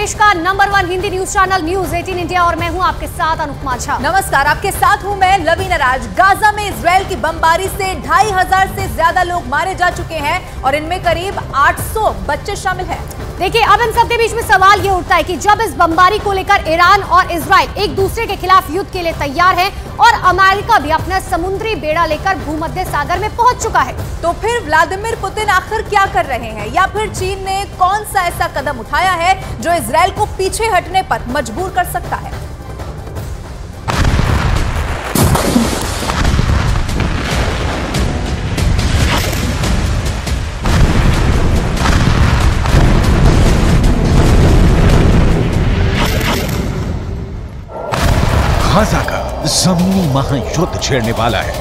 देश का number 1 Hindi news channel news 18 India और मैं हूं आपके साथ अनुपमा झा। नमस्कार, आपके साथ हूं मैं लवीना राज। गाजा में इजराइल की बमबारी से 2500 से ज्यादा लोग मारे जा चुके हैं और इनमें करीब 800 बच्चे शामिल हैं। देखिए, अब इन सबके बीच में सवाल ये उठता है कि जब इस बमबारी को लेकर ईरान और इजराइल एक दूसरे के खिलाफ युद्ध के लिए तैयार है और अमेरिका भी अपना समुद्री बेड़ा लेकर भूमध्य सागर में पहुंच चुका है, तो फिर व्लादिमीर पुतिन आखिर क्या कर रहे हैं, या फिर चीन ने कौन सा ऐसा कदम उठाया है जो इजराइल को पीछे हटने पर मजबूर कर सकता है? गाजा का जमीनी महायुद्ध छेड़ने वाला है।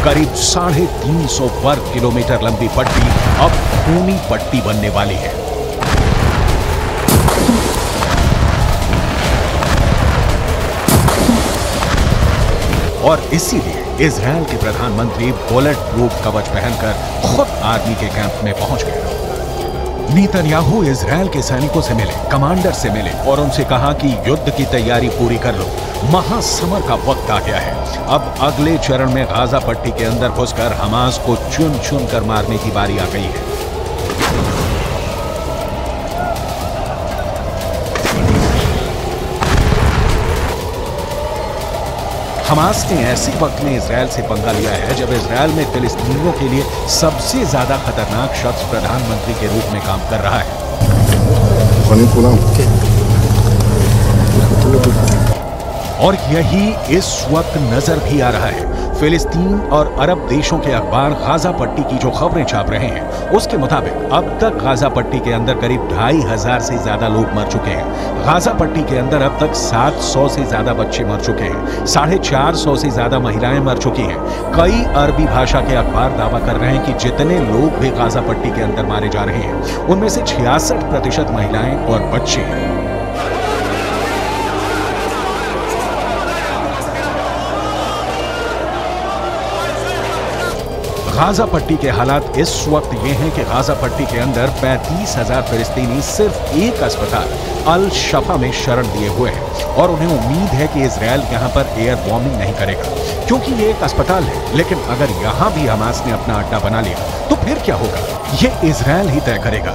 करीब 350 वर्ग किलोमीटर लंबी पट्टी अब खूनी पट्टी बनने वाली है। और इसीलिए इजराइल के प्रधानमंत्री बुलेट प्रूफ कवच पहनकर खुद आर्मी के कैंप में पहुंच गए। नेतन्याहू इजराइल के सैनिकों से मिले, कमांडर से मिले और उनसे कहा कि युद्ध की तैयारी पूरी कर लो, महासमर का वक्त आ गया है। अब अगले चरण में गाजा पट्टी के अंदर घुसकर हमास को चुन चुन कर मारने की बारी आ गई है। हमास ने ऐसे वक्त में इजराइल से पंगा लिया है जब इजराइल में फिलिस्तीनियों के लिए सबसे ज्यादा खतरनाक शख्स प्रधानमंत्री के रूप में काम कर रहा है। और यही इस वक्त नजर भी आ रहा है। फिलिस्तीन और अरब देशों के अखबार गाजा पट्टी की जो खबरें छाप रहे हैं उसके मुताबिक अब तक गाजा पट्टी के अंदर करीब 2500 से ज्यादा लोग मर चुके हैं। गाजा पट्टी के अंदर अब तक 700 से ज्यादा बच्चे मर चुके हैं। 450 से ज्यादा महिलाएं मर चुकी हैं। कई अरबी भाषा के अखबार दावा कर रहे हैं कि जितने लोग भी गाजा पट्टी के अंदर मारे जा रहे हैं उनमें से 66% महिलाएं और बच्चे हैं। गाजा पट्टी के हालात इस वक्त ये हैं कि गाजा पट्टी के अंदर 35,000 फिलिस्तीनी सिर्फ एक अस्पताल अल शफा में शरण दिए हुए हैं और उन्हें उम्मीद है कि इजराइल यहां पर एयर बॉम्बिंग नहीं करेगा क्योंकि ये एक अस्पताल है। लेकिन अगर यहां भी हमास ने अपना अड्डा बना लिया तो फिर क्या होगा, ये इजराइल ही तय करेगा।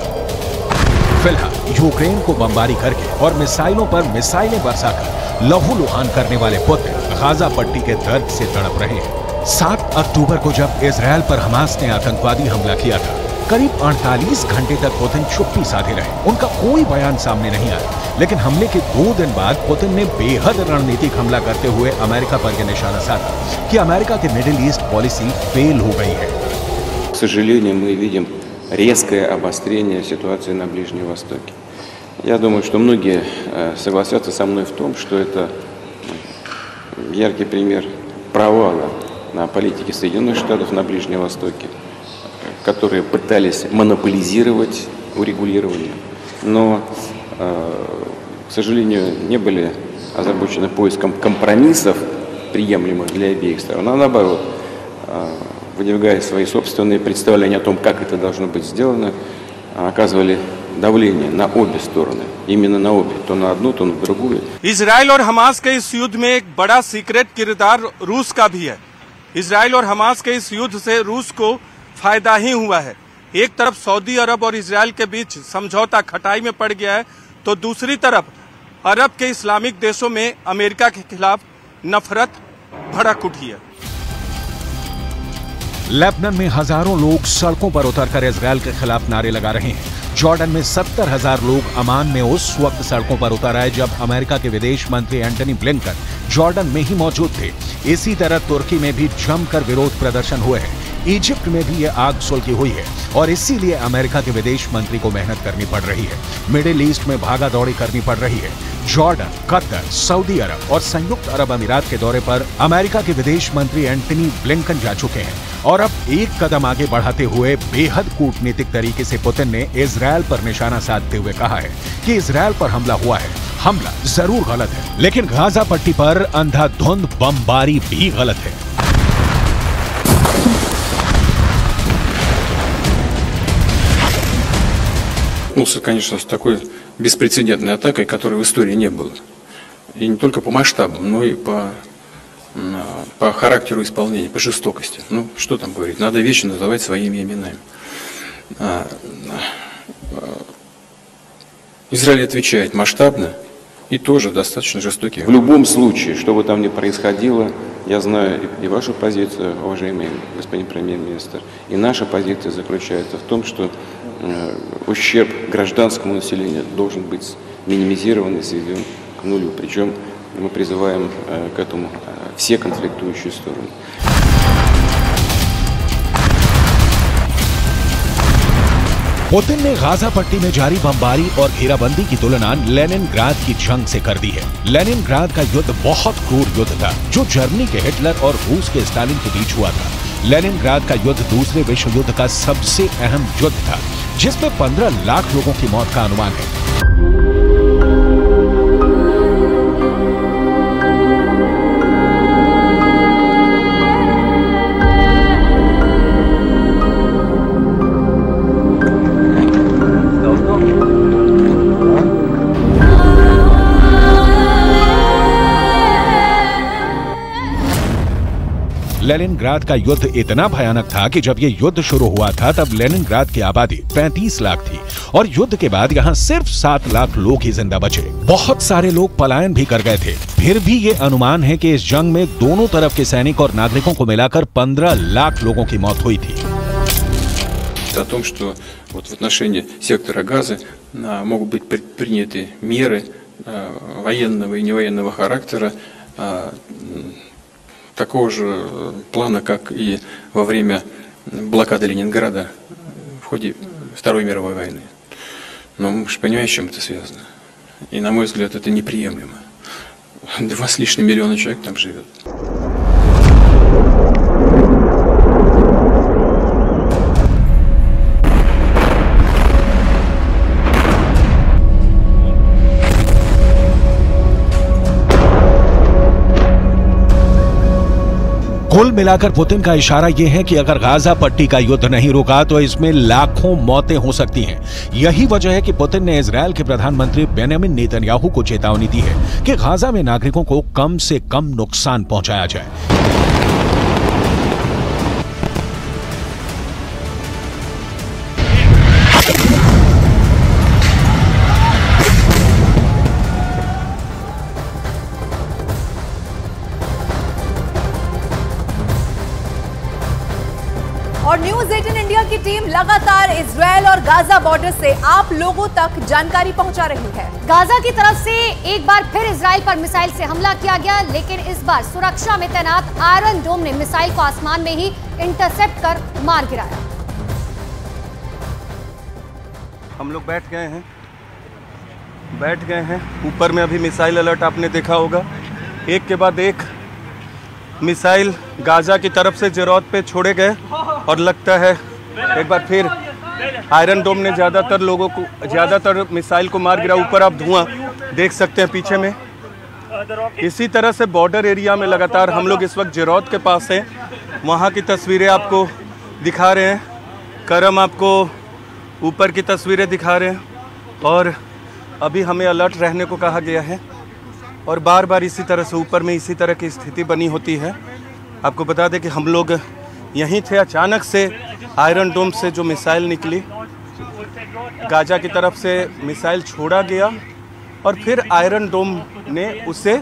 फिलहाल यूक्रेन को बमबारी करके और मिसाइलों पर मिसाइलें बरसाकर लहूलुहान करने वाले पुतिन गाजा पट्टी के दर्द से तड़प रहे हैं। 7 अक्टूबर को जब इजराइल पर हमास ने आतंकवादी हमला किया था, करीब 48 घंटे तक पुतिन चुप्पी साधे रहे। उनका कोई बयान सामने नहीं आया। लेकिन हमले के 2 दिन बाद पुतिन ने बेहद रणनीतिक हमला करते हुए अमेरिका पर यह निशाना साधा कि अमेरिका की मिडिल ईस्ट पॉलिसी फेल हो गई है। К сожалению, мы видим резкое обострение ситуации на Ближнем Востоке. Я думаю, что многие согласятся со мной в том, что это яркий пример провала на политике Соединенных Штатов на Ближнем Востоке, которые пытались монополизировать урегулирование, но, к сожалению, не были озабочены поиском компромиссов, приемлемых для обеих сторон, а наоборот, выдвигая свои собственные представления о том, как это должно быть сделано, оказывали давление на обе стороны, именно на обе, то на одну, то на другую. इजराइल और हमास के इस युद्ध में एक बड़ा सीक्रेट किरदार रूस का भी है। इजराइल और हमास के इस युद्ध से रूस को फायदा ही हुआ है। एक तरफ सऊदी अरब और इजराइल के बीच समझौता खटाई में पड़ गया है, तो दूसरी तरफ अरब के इस्लामिक देशों में अमेरिका के खिलाफ नफरत भड़क उठी है। लेबनान में हजारों लोग सड़कों पर उतरकर इजराइल के खिलाफ नारे लगा रहे हैं। जॉर्डन में 70,000 लोग अमान में उस वक्त सड़कों पर उतर आए जब अमेरिका के विदेश मंत्री एंटनी ब्लिंकन जॉर्डन में ही मौजूद थे। इसी तरह तुर्की में भी जमकर विरोध प्रदर्शन हुए हैं। इजिप्ट में भी ये आग सुलगी हुई है और इसीलिए अमेरिका के विदेश मंत्री को मेहनत करनी पड़ रही है। मिडिल ईस्ट में भागा दौड़ी करनी पड़ रही है। जॉर्डन, कतर, सऊदी अरब और संयुक्त अरब अमीरात के दौरे पर अमेरिका के विदेश मंत्री एंटनी ब्लिंकन जा चुके हैं और अब एक कदम आगे बढ़ाते हुए बेहद कूटनीतिक तरीके से पुतिन ने इजराइल पर निशाना साधते हुए कहा है कि इजराइल पर हमला हुआ है। हमला जरूर गलत है, लेकिन गाजा पट्टी पर अंधाधुंध बमबारी भी गलत है। столкнулся, конечно, с такой беспрецедентной атакой, которой в истории не было. И не только по масштабам, но и по характеру исполнения, по жестокости. Ну, что там говорить, надо вещи называть своими именами. Израиль отвечает масштабно и тоже достаточно жестокий. В любом случае, что бы там ни происходило, я знаю и вашу позицию, уважаемый господин премьер-министр, и наша позиция заключается в том, что ущерб гражданскому населению должен быть минимизирован и сведен к нулю. Причем мы призываем к этому все конфликтующие стороны. पुतिन ने गाजा पट्टी में जारी बमबारी और घेराबंदी की तुलना लेनिनग्राद की जंग से कर दी है। लेनिनग्राद का युद्ध बहुत क्रूर युद्ध था जो जर्मनी के हिटलर और रूस के स्टालिन के बीच हुआ था। लेनिनग्राद का युद्ध दूसरे विश्व युद्ध का सबसे अहम युद्ध था जिसमें 15 लाख लोगों की मौत का अनुमान है। लेनिनग्राद का युद्ध इतना भयानक था कि जब ये युद्ध शुरू हुआ था तब लेनिनग्राद की आबादी 35 लाख थी और युद्ध के बाद यहाँ सिर्फ 7 लाख लोग ही जिंदा बचे। बहुत सारे लोग पलायन भी कर गए थे। फिर भी ये अनुमान है कि इस जंग में दोनों तरफ के सैनिक और नागरिकों को मिलाकर 15 लाख लोगों की मौत हुई थी। О том, что вот в отношении сектора Газы могут быть предприняты меры военного и невоенного характера, такого же плана, как и во время блокады Ленинграда в ходе Второй мировой войны. Но мы же понимаем, с чем это связано. И, на мой взгляд, это неприемлемо. 2 с лишним миллиона человек там живет. कुल मिलाकर पुतिन का इशारा यह है कि अगर गाजा पट्टी का युद्ध नहीं रुका तो इसमें लाखों मौतें हो सकती हैं। यही वजह है कि पुतिन ने इजरायल के प्रधानमंत्री बेंजामिन नेतन्याहू को चेतावनी दी है कि गाजा में नागरिकों को कम से कम नुकसान पहुंचाया जाए। और न्यूज 18 इंडिया की टीम लगातार इजरायल और गाजा बॉर्डर से आप लोगों तक जानकारी पहुंचा रही है। गाजा की तरफ से एक बार फिर इजराइल पर मिसाइल से हमला किया गया, लेकिन इस बार सुरक्षा में तैनात आयरन डोम ने मिसाइल को आसमान में ही इंटरसेप्ट कर मार गिराया। हम लोग बैठ गए हैं ऊपर में। अभी मिसाइल अलर्ट आपने देखा होगा, एक के बाद एक मिसाइल गाजा की तरफ से जेरोत पे छोड़े गए और लगता है एक बार फिर आयरन डोम ने ज़्यादातर मिसाइल को मार गिरा। ऊपर आप धुआं देख सकते हैं पीछे में। इसी तरह से बॉर्डर एरिया में लगातार हम लोग इस वक्त जेरोत के पास हैं। वहाँ की तस्वीरें आपको दिखा रहे हैं, करम आपको ऊपर की तस्वीरें दिखा रहे हैं। और अभी हमें अलर्ट रहने को कहा गया है और बार बार इसी तरह से ऊपर में इसी तरह की स्थिति बनी होती है। आपको बता दें कि हम लोग यहीं थे, अचानक से आयरन डोम से जो मिसाइल निकली, गाजा की तरफ से मिसाइल छोड़ा गया और फिर आयरन डोम ने उसे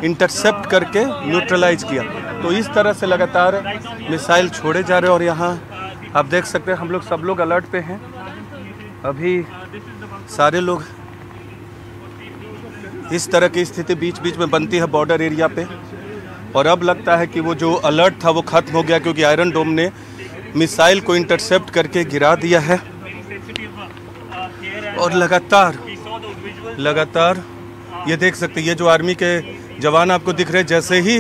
इंटरसेप्ट करके न्यूट्रलाइज किया। तो इस तरह से लगातार मिसाइल छोड़े जा रहे हैं और यहाँ आप देख सकते हैं हम लोग सब लोग अलर्ट पे हैं। अभी सारे लोग इस तरह की स्थिति बीच बीच में बनती है बॉर्डर एरिया पे। और अब लगता है कि वो जो अलर्ट था वो खत्म हो गया, क्योंकि आयरन डोम ने मिसाइल को इंटरसेप्ट करके गिरा दिया है। और लगातार ये देख सकते हैं, ये जो आर्मी के जवान आपको दिख रहे हैं, जैसे ही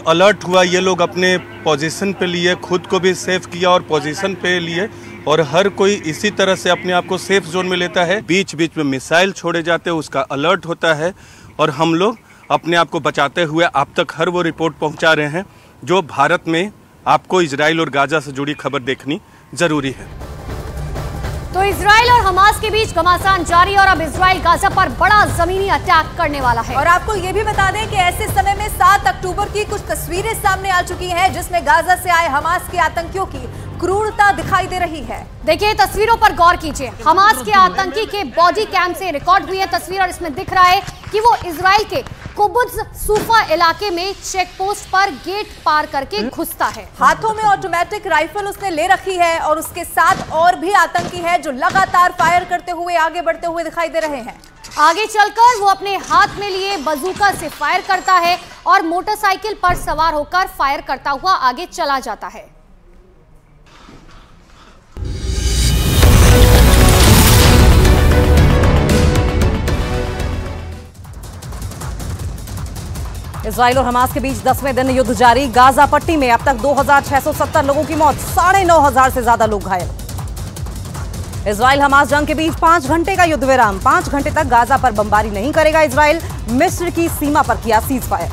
अलर्ट हुआ ये लोग अपने पोजीशन पे लिए, खुद को भी सेफ किया और पोजीशन पे लिए। और हर कोई इसी तरह से अपने आप को सेफ जोन में लेता है। बीच बीच में मिसाइल छोड़े जाते हैं, उसका अलर्ट होता है और हम लोग अपने आप को बचाते हुए आप तक हर वो रिपोर्ट पहुंचा रहे हैं जो भारत में आपको इजराइल और गाजा से जुड़ी खबर देखनी जरूरी है। तो इजराइल और हमास के बीच घमासान जारी और अब इजराइल गाजा पर बड़ा जमीनी अटैक करने वाला है। और आपको ये भी बता दें कि ऐसे समय में 7 अक्टूबर की कुछ तस्वीरें सामने आ चुकी हैं जिसमें गाजा से आए हमास के आतंकियों की क्रूरता दिखाई दे रही है। देखिए तस्वीरों पर गौर कीजिए। हमास के आतंकी के बॉडी कैम से रिकॉर्ड हुई है तस्वीर और इसमें दिख रहा है कि वो इजराइल के कुबुत्ज सूफा इलाके में चेक पोस्ट पर गेट पार करके घुसता है। हाथों में ऑटोमेटिक राइफल उसने ले रखी है और उसके साथ और भी आतंकी है जो लगातार फायर करते हुए आगे बढ़ते हुए दिखाई दे रहे हैं। आगे चलकर वो अपने हाथ में लिए बंदूक से फायर करता है और मोटरसाइकिल पर सवार होकर फायर करता हुआ आगे चला जाता है। इजराइल और हमास के बीच 10वें दिन युद्ध जारी। गाजा पट्टी में अब तक 2670 लोगों की मौत, 9500 से ज्यादा लोग घायल। इजराइल हमास जंग के बीच 5 घंटे का युद्ध विराम। 5 घंटे तक गाजा पर बमबारी नहीं करेगा इजराइल। मिस्र की सीमा पर किया सीज फायर।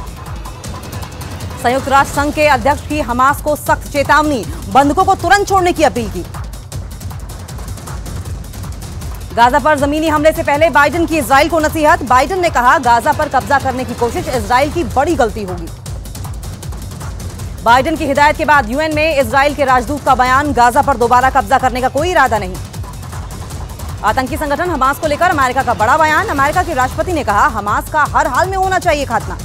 संयुक्त राष्ट्र संघ के अध्यक्ष की हमास को सख्त चेतावनी, बंधकों को तुरंत छोड़ने की अपील की। गाजा पर जमीनी हमले से पहले बाइडेन की इजराइल को नसीहत। बाइडेन ने कहा गाजा पर कब्जा करने की कोशिश इजराइल की बड़ी गलती होगी। बाइडेन की हिदायत के बाद यूएन में इजराइल के राजदूत का बयान, गाजा पर दोबारा कब्जा करने का कोई इरादा नहीं। आतंकी संगठन हमास को लेकर अमेरिका का बड़ा बयान। अमेरिका के राष्ट्रपति ने कहा हमास का हर हाल में होना चाहिए खात्मा।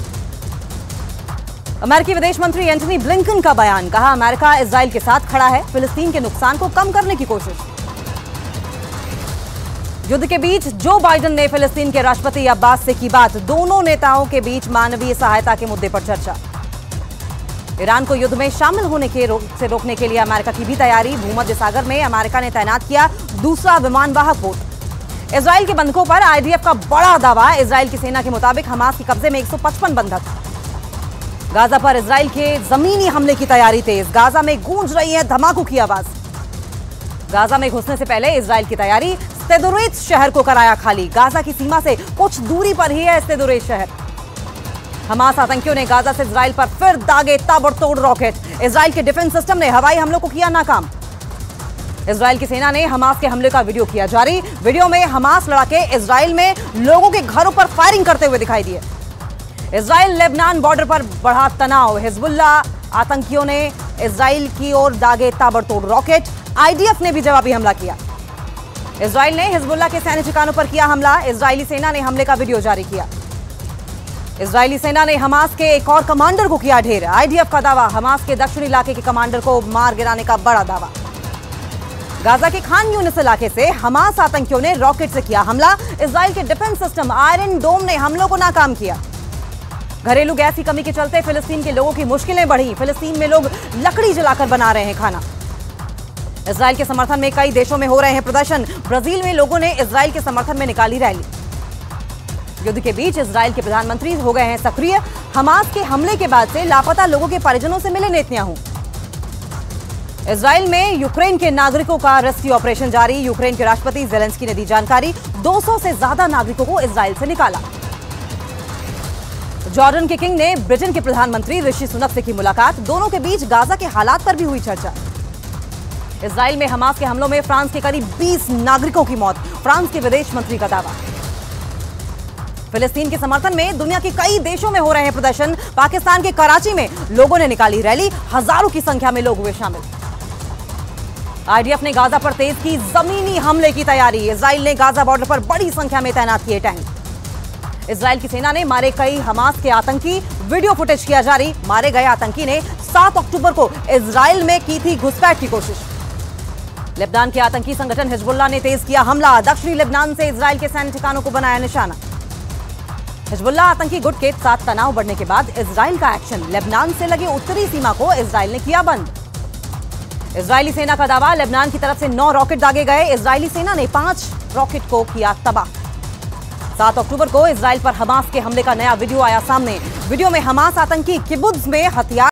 अमेरिकी विदेश मंत्री एंटनी ब्लिंकन का बयान, कहा अमेरिका इजराइल के साथ खड़ा है, फिलिस्तीन के नुकसान को कम करने की कोशिश। युद्ध के बीच जो बाइडेन ने फिलिस्तीन के राष्ट्रपति अब्बास से की बात। दोनों नेताओं के बीच मानवीय सहायता के मुद्दे पर चर्चा। ईरान को युद्ध में शामिल होने से रोकने के लिए अमेरिका की भी तैयारी। भूमध्य सागर में अमेरिका ने तैनात किया दूसरा विमानवाहक पोत। इजराइल के बंधकों पर आईडीएफ का बड़ा दावा। इजराइल की सेना के मुताबिक हमास के कब्जे में 155 बंधक। गाजा पर इजराइल के जमीनी हमले की तैयारी तेज। गाजा में गूंज रही है धमाकों की आवाज। गाजा में घुसने से पहले इजराइल की तैयारी। स्तेदोरेत शहर को कराया खाली। गाजा की सीमा से कुछ दूरी पर ही है स्तेदोरेत शहर। हमास आतंकियों ने गाजा से इजराइल पर फिर दागे ताबड़तोड़ रॉकेट। इजराइल के डिफेंस सिस्टम ने हवाई हमलों को किया नाकाम। इजराइल की सेना ने हमास के हमले का वीडियो किया जारी। वीडियो में हमास लड़ाके इजराइल में लोगों के घरों पर फायरिंग करते हुए दिखाई दिए। इजराइल लेबनान बॉर्डर पर बढ़ा तनाव। हिजबुल्ला आतंकियों ने इजराइल की ओर दागे ताबड़तोड़ रॉकेट। आईडीएफ ने भी जवाबी हमला किया। इजराइल ने हिजबुल्ला के सैन्य ठिकानों पर किया हमला। इजरायली सेना ने हमले का वीडियो जारी किया। इजरायली सेना ने हमास के एक और कमांडर को किया ढेर। आईडीएफ का दावा, हमास के दक्षिणी इलाके के कमांडर को मार गिराने का बड़ा दावा। गाजा के खान यूनिस इलाके से हमास आतंकियों ने रॉकेट से किया हमला। इजराइल के डिफेंस सिस्टम आयरन डोम ने हमलों को नाकाम किया। घरेलू गैस की कमी के चलते फिलिस्तीन के लोगों की मुश्किलें बढ़ी। फिलिस्तीन में लोग लकड़ी जलाकर बना रहे हैं खाना। इजराइल के समर्थन में कई देशों में हो रहे हैं प्रदर्शन। ब्राजील में लोगों ने इजराइल के समर्थन में निकाली रैली। युद्ध के बीच इजराइल के प्रधानमंत्री हो गए हैं सक्रिय। हमास के हमले के बाद से लापता लोगों के परिजनों से मिले नेतन्याहू। इजराइल में यूक्रेन के नागरिकों का रेस्क्यू ऑपरेशन जारी। यूक्रेन के राष्ट्रपति जेलेंस्की ने दी जानकारी। 200 से ज्यादा नागरिकों को इजराइल से निकाला। जॉर्डन के किंग ने ब्रिटेन के प्रधानमंत्री ऋषि सुनक से की मुलाकात। दोनों के बीच गाजा के हालात पर भी हुई चर्चा। इजराइल में हमास के हमलों में फ्रांस के करीब 20 नागरिकों की मौत। फ्रांस के विदेश मंत्री का दावा। फिलिस्तीन के समर्थन में दुनिया के कई देशों में हो रहे हैं प्रदर्शन। पाकिस्तान के कराची में लोगों ने निकाली रैली। हजारों की संख्या में लोग हुए शामिल। आईडीएफ ने गाजा पर तेज की जमीनी हमले की तैयारी। इजराइल ने गाजा बॉर्डर पर बड़ी संख्या में तैनात किए टैंक। इजराइल की सेना ने मारे कई हमास के आतंकी। वीडियो फुटेज किया जारी। मारे गए आतंकी ने 7 अक्टूबर को इजराइल में की थी घुसपैठ की कोशिश। लेबनान के आतंकी संगठन हिजबुल्ला ने तेज किया हमला। दक्षिणी लेबनान से इजराइल के सैन्य ठिकानों को बनाया निशाना। हिजबुल्ला आतंकी गुट के साथ तनाव बढ़ने के बाद इजराइल का एक्शन। लेबनान से लगे उत्तरी सीमा को इजराइल ने किया बंद। इजरायली सेना का दावा, लेबनान की तरफ से 9 रॉकेट दागे गए। इजरायली सेना ने 5 रॉकेट को किया तबाह। 7 अक्टूबर को इजराइल पर हमास के हमले का नया वीडियो आया सामने। वीडियो में हमास आतंकी किबुत्ज में हथियार